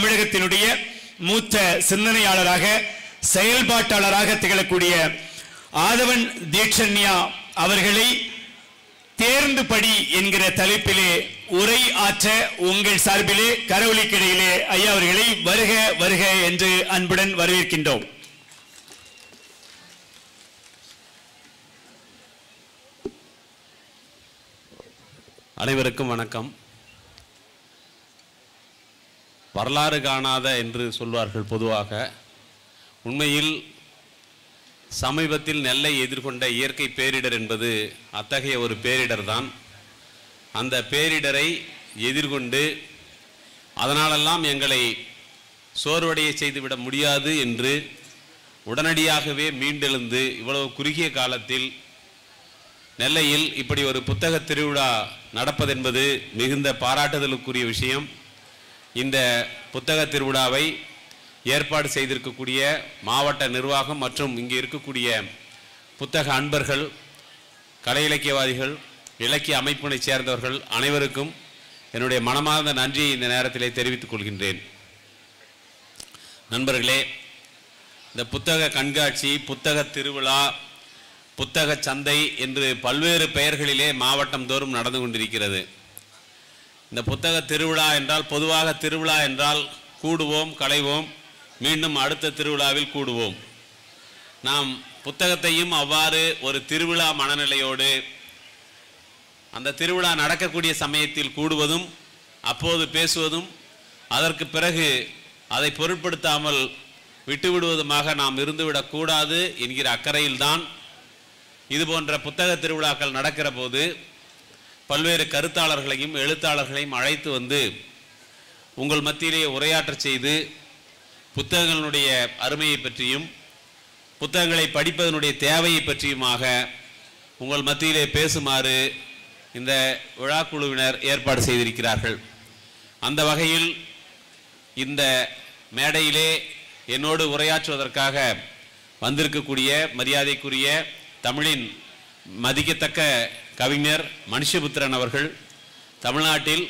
தமிழகத்தினுடைய மூத்த சிந்தனையாளராக செயல்பாட்டாளராக திகழக்கூடிய ஆதவன் தீட்சண்யா அவர்களை தேர்ந்து படி என்கிற தலைப்பிலே உரை ஆற்ற உங்கள் சார்பிலே கரவொலிக்கிடையிலே ஐயா அவர்களை வருக வருக என்று அன்புடன் வரவேற்கின்றோம். அனைவருக்கும் வணக்கம். வரலாறு காணாத என்று சொல்வார்கள் பொதுவாக. உண்மையில் சமீபத்தில் நெல்லை எதிர்கொண்ட இயற்கை பேரிடர் என்பது அத்தகைய ஒரு பேரிடர் தான். அந்த பேரிடரை எதிர்கொண்டு அதனாலெல்லாம் எங்களை சோர்வடைய செய்துவிட முடியாது என்று உடனடியாகவே மீண்டெழுந்து இவ்வளவு குறுகிய காலத்தில் நெல்லையில் இப்படி ஒரு புத்தக திருவிழா நடப்பதென்பது மிகுந்த பாராட்டுதலுக்குரிய விஷயம். இந்த புத்தக திருவிழாவை ஏற்பாடு செய்திருக்கக்கூடிய மாவட்ட நிர்வாகம் மற்றும் இங்கே இருக்கக்கூடிய புத்தக அன்பர்கள், கலை இலக்கியவாதிகள், இலக்கிய அமைப்பினை சேர்ந்தவர்கள் அனைவருக்கும் என்னுடைய மனமார்ந்த நன்றியை இந்த நேரத்திலே தெரிவித்துக் கொள்கின்றேன். நண்பர்களே, இந்த புத்தக கண்காட்சி, புத்தக திருவிழா, புத்தக சந்தை என்று பல்வேறு பெயர்களிலே மாவட்டம் தோறும் நடந்து கொண்டிருக்கிறது. இந்த புத்தக திருவிழா என்றால், பொதுவாக திருவிழா என்றால் கூடுவோம், களைவோம், மீண்டும் அடுத்த திருவிழாவில் கூடுவோம். நாம் புத்தகத்தையும் அவ்வாறு ஒரு திருவிழா மனநிலையோடு அந்த திருவிழா நடக்கக்கூடிய சமயத்தில் கூடுவதும், அப்போது பேசுவதும், அதற்கு பிறகு அதை பொருட்படுத்தாமல் விட்டுவிடுவதுமாக நாம் இருந்துவிடக்கூடாது என்கிற அக்கறையில்தான் இது போன்ற புத்தக திருவிழாக்கள் நடக்கிற போது பல்வேறு கருத்தாளர்களையும் எழுத்தாளர்களையும் அழைத்து வந்து உங்கள் மத்தியிலே உரையாற்ற செய்து புத்தகங்களுடைய அருமையை பற்றியும் புத்தகங்களை படிப்பதனுடைய தேவையை பற்றியுமாக உங்கள் மத்தியிலே பேசுமாறு இந்த விழாக்குழுவினர் ஏற்பாடு செய்திருக்கிறார்கள். அந்த வகையில் இந்த மேடையிலே என்னோடு உரையாற்றுவதற்காக வந்திருக்கக்கூடிய மரியாதைக்குரிய தமிழின் மதிக்கத்தக்க கவிஞர் மனுஷபுத்திரன் அவர்கள், தமிழ்நாட்டில்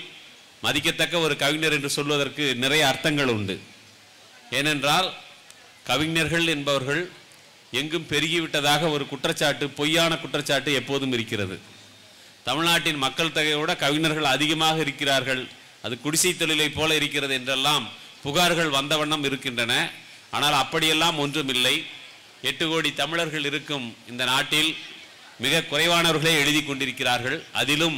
மதிக்கத்தக்க ஒரு கவிஞர் என்று சொல்வதற்கு நிறைய அர்த்தங்கள் உண்டு. ஏனென்றால் கவிஞர்கள் என்பவர்கள் எங்கும் பெருகிவிட்டதாக ஒரு குற்றச்சாட்டு, பொய்யான குற்றச்சாட்டு எப்போதும் இருக்கிறது. தமிழ்நாட்டின் மக்கள் தொகையோட கவிஞர்கள் அதிகமாக இருக்கிறார்கள், அது குடிசை தொழிலை போல இருக்கிறது என்றெல்லாம் புகார்கள் வந்த வண்ணம் இருக்கின்றன. ஆனால் அப்படியெல்லாம் ஒன்றுமில்லை. 8 கோடி தமிழர்கள் இருக்கும் இந்த நாட்டில் மிக குறைவானவர்களே எழுதி கொண்டிருக்கிறார்கள். அதிலும்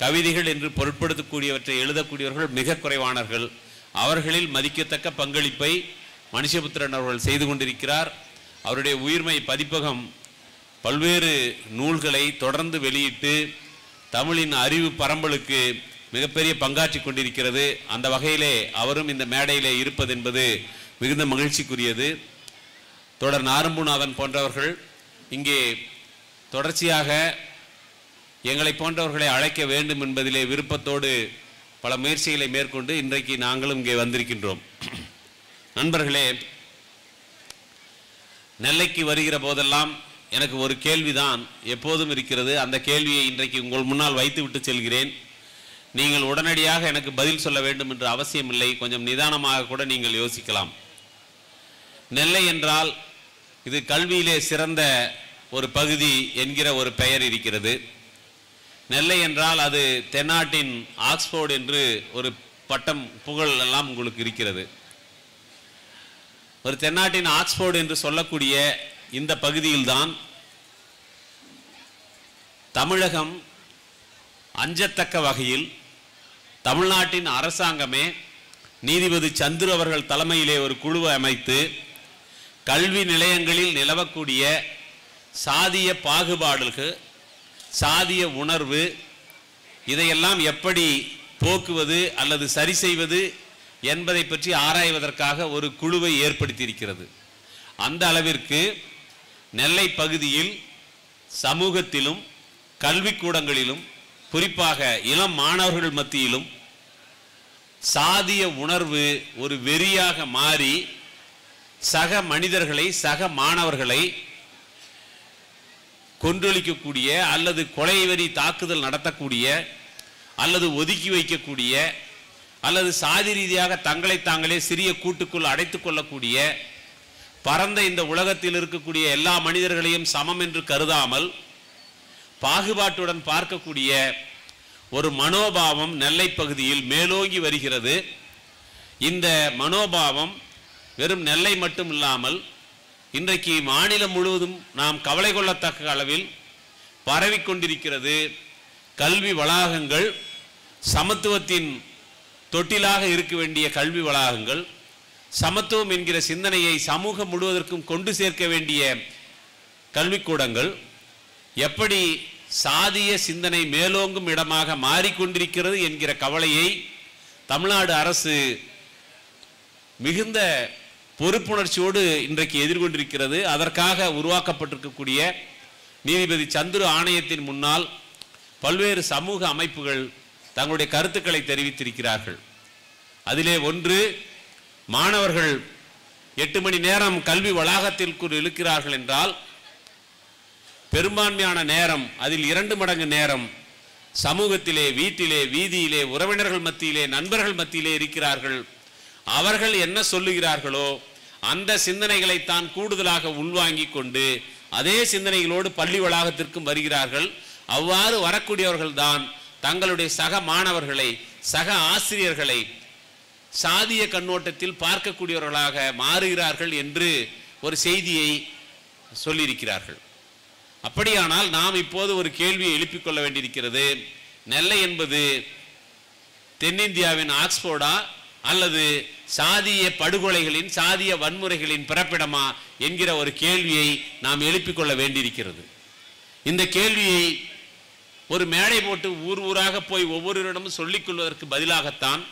கவிதைகள் என்று பொருட்படுத்தக்கூடியவற்றை எழுதக்கூடியவர்கள் மிக குறைவானவர்கள். அவர்களில் மதிக்கத்தக்க பங்களிப்பை மனுஷபுத்திரன் அவர்கள் செய்து கொண்டிருக்கிறார். அவருடைய உயிர்மை பதிப்பகம் பல்வேறு நூல்களை தொடர்ந்து வெளியிட்டு தமிழின் அறிவு பரம்பலுக்கு மிகப்பெரிய பங்காற்றி கொண்டிருக்கிறது. அந்த வகையிலே அவரும் இந்த மேடையிலே இருப்பது என்பது மிகுந்த மகிழ்ச்சிக்குரியது. தொடர் நாரும்புநாதன் போன்றவர்கள் இங்கே தொடர்ச்சியாக எங்களை போன்றவர்களை அழைக்க வேண்டும் என்பதிலே விருப்பத்தோடு பல முயற்சிகளை மேற்கொண்டு இன்றைக்கு நாங்களும் இங்கே வந்திருக்கின்றோம். நண்பர்களே, நெல்லைக்கு வருகிற போதெல்லாம் எனக்கு ஒரு கேள்விதான் எப்போதும் இருக்கிறது. அந்த கேள்வியை இன்றைக்கு உங்கள் முன்னால் வைத்துவிட்டு செல்கிறேன். நீங்கள் உடனடியாக எனக்கு பதில் சொல்ல வேண்டும் என்று அவசியமில்லை. கொஞ்சம் நிதானமாக கூட நீங்கள் யோசிக்கலாம். நெல்லை என்றால் இது கல்வியிலே சிறந்த ஒரு பகுதி என்கிற ஒரு பெயர் இருக்கிறது. நெல்லை என்றால் அது தென்னாட்டின் ஆக்ஸ்போர்ட் என்று ஒரு பட்டம், புகழ் எல்லாம் உங்களுக்கு இருக்கிறது. ஒரு தென்னாட்டின் ஆக்ஸ்போர்ட் என்று சொல்லக்கூடிய இந்த பகுதியில்தான் தமிழகம் அஞ்சத்தக்க வகையில் தமிழ்நாட்டின் அரசாங்கமே நீதிபதி சந்துரு அவர்கள் தலைமையிலே ஒரு குழுவை அமைத்து கல்வி நிலையங்களில் நிலவக்கூடிய சாதிய பாகுபாடுகள், சாதிய உணர்வு, இதையெல்லாம் எப்படி போக்குவது அல்லது சரி செய்வது என்பதை பற்றி ஆராய்வதற்காக ஒரு குழுவை ஏற்படுத்தியிருக்கிறது. அந்த அளவிற்கு நெல்லை பகுதியில் சமூகத்திலும் கல்விக்கூடங்களிலும் குறிப்பாக இளம் மாணவர்கள் மத்தியிலும் சாதிய உணர்வு ஒரு வெறியாக மாறி சக மனிதர்களை, சக மாணவர்களை கொன்றொழிக்கக்கூடிய அல்லது கொலை வெறி தாக்குதல் நடத்தக்கூடிய அல்லது ஒதுக்கி வைக்கக்கூடிய அல்லது சாதி ரீதியாக தங்களை தாங்களே சிறிய கூட்டுக்குள் அடைத்துக் கொள்ளக்கூடிய, பரந்த இந்த உலகத்தில் இருக்கக்கூடிய எல்லா மனிதர்களையும் சமம் என்று கருதாமல் பாகுபாட்டுடன் பார்க்கக்கூடிய ஒரு மனோபாவம் நெல்லை பகுதியில் மேலோங்கி வருகிறது. இந்த மனோபாவம் வெறும் நெல்லை மட்டும் இல்லாமல் இன்றைக்கு மாநிலம் முழுவதும் நாம் கவலை கொள்ளத்தக்க அளவில் பரவிக்கொண்டிருக்கிறது. கல்வி வளாகங்கள் சமத்துவத்தின் தொட்டிலாக இருக்க வேண்டிய கல்வி வளாகங்கள், சமத்துவம் என்கிற சிந்தனையை சமூகம் முழுவதற்கும் கொண்டு சேர்க்க வேண்டிய கல்விக்கூடங்கள் எப்படி சாதிய சிந்தனை மேலோங்கும் இடமாக மாறிக்கொண்டிருக்கிறது என்கிற கவலையை தமிழ்நாடு அரசு மிகுந்த பொறுப்புணர்ச்சியோடு இன்றைக்கு எதிர்கொண்டிருக்கிறது. அதற்காக உருவாக்கப்பட்டிருக்கக்கூடிய நீதிபதி சந்துரு ஆணையத்தின் முன்னால் பல்வேறு சமூக அமைப்புகள் தங்களுடைய கருத்துக்களை தெரிவித்திருக்கிறார்கள். அதிலே ஒன்று, மாணவர்கள் 8 மணி நேரம் கல்வி வளாகத்திற்குள் இருக்கிறார்கள் என்றால் பெரும்பான்மையான நேரம், அதில் 2 மடங்கு நேரம் சமூகத்திலே, வீட்டிலே, வீதியிலே, உறவினர்கள் மத்தியிலே, நண்பர்கள் மத்தியிலே இருக்கிறார்கள். அவர்கள் என்ன சொல்லுகிறார்களோ அந்த சிந்தனைகளை தான் கூடுதலாக உள்வாங்கி கொண்டு அதே சிந்தனைகளோடு பள்ளி வளாகத்திற்கும் வருகிறார்கள். அவ்வாறு வரக்கூடியவர்கள் தான் தங்களுடைய சக மாணவர்களை, சக ஆசிரியர்களை சாதிய கண்ணோட்டத்தில் பார்க்கக்கூடியவர்களாக மாறுகிறார்கள் என்று ஒரு செய்தியை சொல்லியிருக்கிறார்கள். அப்படியானால் நாம் இப்போது ஒரு கேள்வியை எழுப்பிக் கொள்ள வேண்டியிருக்கிறது. நெல்லை என்பது தென்னிந்தியாவின் ஆக்ஸ்போர்டா அல்லது சாதிய படுகொலைகளின், சாதிய வன்முறைகளின் பிறப்பிடமா என்கிற ஒரு கேள்வியை நாம் எழுப்பிக் கொள்ள வேண்டியிருக்கிறது. இந்த கேள்வியை ஒரு மேடை போட்டு ஊர் ஊராக போய் ஒவ்வொருவரிடமும் சொல்லிக் கொள்வதற்கு பதிலாகத்தான்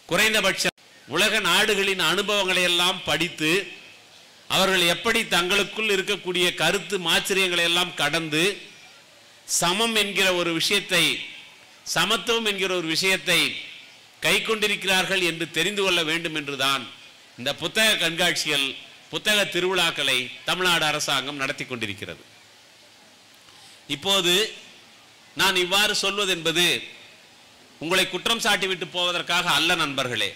குறைந்தபட்ச உலக நாடுகளின் அனுபவங்களை எல்லாம் படித்து அவர்கள் எப்படி தங்களுக்குள் இருக்கக்கூடிய கருத்து மாச்சரியங்களை எல்லாம் கடந்து சமம் என்கிற ஒரு விஷயத்தை, சமத்துவம் என்கிற ஒரு விஷயத்தை கை கொண்டிருக்கிறார்கள் என்று தெரிந்து கொள்ள வேண்டும் என்றுதான் இந்த புத்தக கண்காட்சிகள், புத்தக திருவிழாக்களை தமிழ்நாடு அரசாங்கம் நடத்தி கொண்டிருக்கிறது. இப்போது நான் இவ்வாறு சொல்வது என்பது உங்களை குற்றம் சாட்டிவிட்டு போவதற்காக அல்ல நண்பர்களே.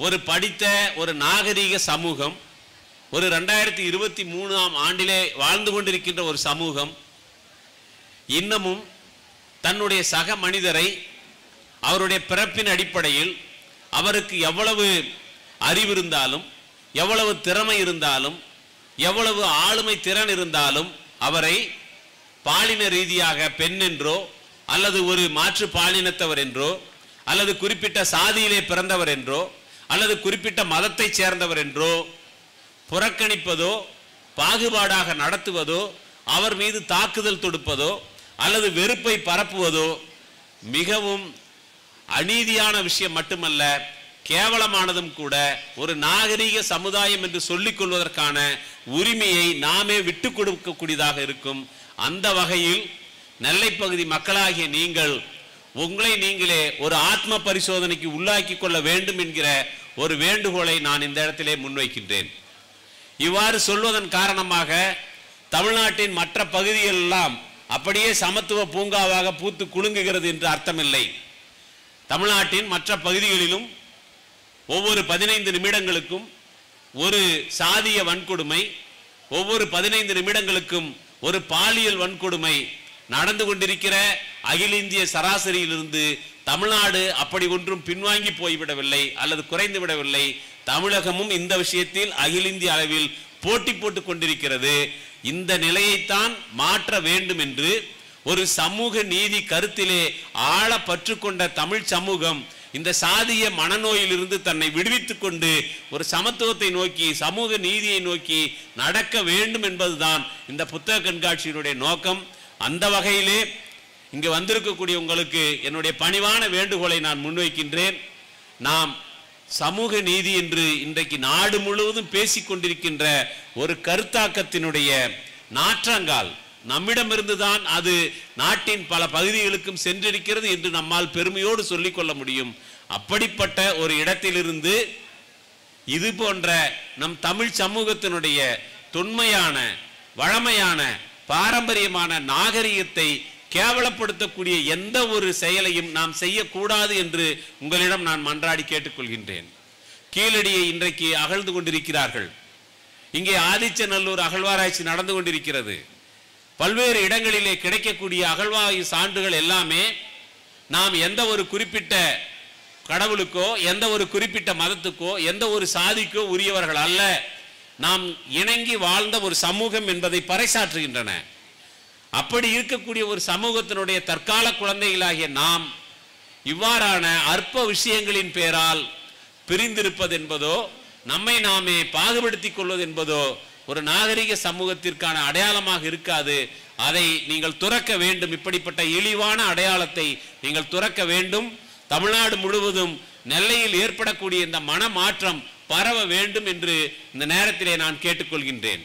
ஒரு படித்த ஒரு நாகரீக சமூகம், ஒரு 2023ஆம் ஆண்டிலே வாழ்ந்து கொண்டிருக்கின்ற ஒரு சமூகம் இன்னமும் தன்னுடைய சக மனிதரை அவருடைய பிறப்பின் அடிப்படையில் அவருக்கு எவ்வளவு அறிவு இருந்தாலும், எவ்வளவு திறமை இருந்தாலும், எவ்வளவு ஆளுமை திறன் இருந்தாலும் அவரை பாலின ரீதியாக பெண் என்றோ அல்லது ஒரு மாற்று பாலினத்தவர் என்றோ அல்லது குறிப்பிட்ட சாதியிலே பிறந்தவர் என்றோ அல்லது குறிப்பிட்ட மதத்தை சேர்ந்தவர் என்றோ புறக்கணிப்பதோ, பாகுபாடாக நடத்துவதோ, அவர் மீது தாக்குதல் தொடுப்பதோ அல்லது வெறுப்பை பரப்புவதோ மிகவும் அநீதியான விஷயம் மட்டுமல்ல, கேவலமானதும் கூட. ஒரு நாகரீக சமுதாயம் என்று சொல்லிக் கொள்வதற்கான உரிமையை நாமே விட்டு கொடுக்கக்கூடியதாக இருக்கும். அந்த வகையில் நெல்லை பகுதி மக்களாகிய நீங்கள் உங்களை நீங்களே ஒரு ஆத்ம பரிசோதனைக்கு உள்ளாக்கி கொள்ள வேண்டும் என்கிற ஒரு வேண்டுகோளை நான் இந்த இடத்திலே முன்வைக்கின்றேன். இவ்வாறு சொல்வதன் காரணமாக தமிழ்நாட்டின் மற்ற பகுதிகள் எல்லாம் அப்படியே சமத்துவ பூங்காவாக பூத்து குலுங்குகிறது என்று அர்த்தமில்லை. தமிழ்நாட்டின் மற்ற பகுதிகளிலும் ஒவ்வொரு 15 நிமிடங்களுக்கும் ஒரு சாதிய வன்கொடுமை, ஒவ்வொரு 15 நிமிடங்களுக்கும் ஒரு பாலியல் வன்கொடுமை நடந்து கொண்டிருக்கிற அகில இந்திய சராசரியிலிருந்து தமிழ்நாடு அப்படி ஒன்றும் பின்வாங்கி போய்விடவில்லை அல்லது குறைந்து விடவில்லை. தமிழகமும் இந்த விஷயத்தில் அகில இந்திய அளவில் போட்டி போட்டுக் கொண்டிருக்கிறது. இந்த நிலையைத்தான் மாற்ற வேண்டும் என்று ஒரு சமூக நீதி கருத்திலே ஆழ பற்று கொண்ட தமிழ் சமூகம் இந்த சாதிய மனநோயிலிருந்து தன்னை விடுவித்துக் கொண்டு ஒரு சமத்துவத்தை நோக்கி, சமூக நீதியை நோக்கி நடக்க வேண்டும் என்பதுதான் இந்த புத்தக கண்காட்சியினுடைய நோக்கம். அந்த வகையிலே இங்கு வந்திருக்கக்கூடிய உங்களுக்கு என்னுடைய பணிவான வேண்டுகோளை நான் முன்வைக்கின்றேன். நாம் சமூக நீதி என்று இன்றைக்கு நாடு முழுவதும் பேசிக்கொண்டிருக்கின்ற ஒரு கருத்தாக்கத்தினுடைய நாற்றங்கால் நம்மிடமிருந்துதான் அது நாட்டின் பல பகுதிகளுக்கும் சென்றிருக்கிறது என்று நம்மால் பெருமையோடு சொல்லிக் கொள்ள முடியும். அப்படிப்பட்ட ஒரு இடத்திலிருந்து இது போன்ற நம் தமிழ் சமூகத்தினுடைய தொன்மையான, வழமையான, பாரம்பரியமான நாகரிகத்தை கேவலப்படுத்தக்கூடிய எந்த ஒரு செயலையும் நாம் செய்யக்கூடாது என்று உங்களிடம் நான் மன்றாடி கேட்டுக்கொள்கின்றேன். கீழடியை இன்றைக்கு அகழ்ந்து கொண்டிருக்கிறார்கள். இங்கே ஆதிச்சநல்லூர் அகழ்வாராய்ச்சி நடந்து கொண்டிருக்கிறது. பல்வேறு இடங்களிலே கிடைக்கக்கூடிய அகழ்வாய்வு சான்றுகள் எல்லாமே நாம் எந்த ஒரு குறிப்பிட்ட கடவுளுக்கோ எந்த ஒரு குறிப்பிட்ட மதத்துக்கோ எந்த ஒரு சாதிக்கோ உரியவர்கள் அல்ல, நாம் இணங்கி வாழ்ந்த ஒரு சமூகம் என்பதை பறைசாற்றுகின்றன. அப்படி இருக்கக்கூடிய ஒரு சமூகத்தினுடைய தற்கால குழந்தைகளாகிய நாம் இவ்வாறான அற்ப விஷயங்களின் பேரால் பிரிந்திருப்பது என்பதோ நம்மை நாமே பாகுபடுத்திக் கொள்வது என்பதோ ஒரு நாகரிக சமூகத்திற்கான அடையாளமாக இருக்காது. அதை நீங்கள் துறக்க வேண்டும். இப்படிப்பட்ட இழிவான அடையாளத்தை நீங்கள் துறக்க வேண்டும். தமிழ்நாடு முழுவதும் நெல்லையில் ஏற்படக்கூடிய இந்த மனமாற்றம் பரவ வேண்டும் என்று இந்த நேரத்திலே நான் கேட்டுக்கொள்கின்றேன்.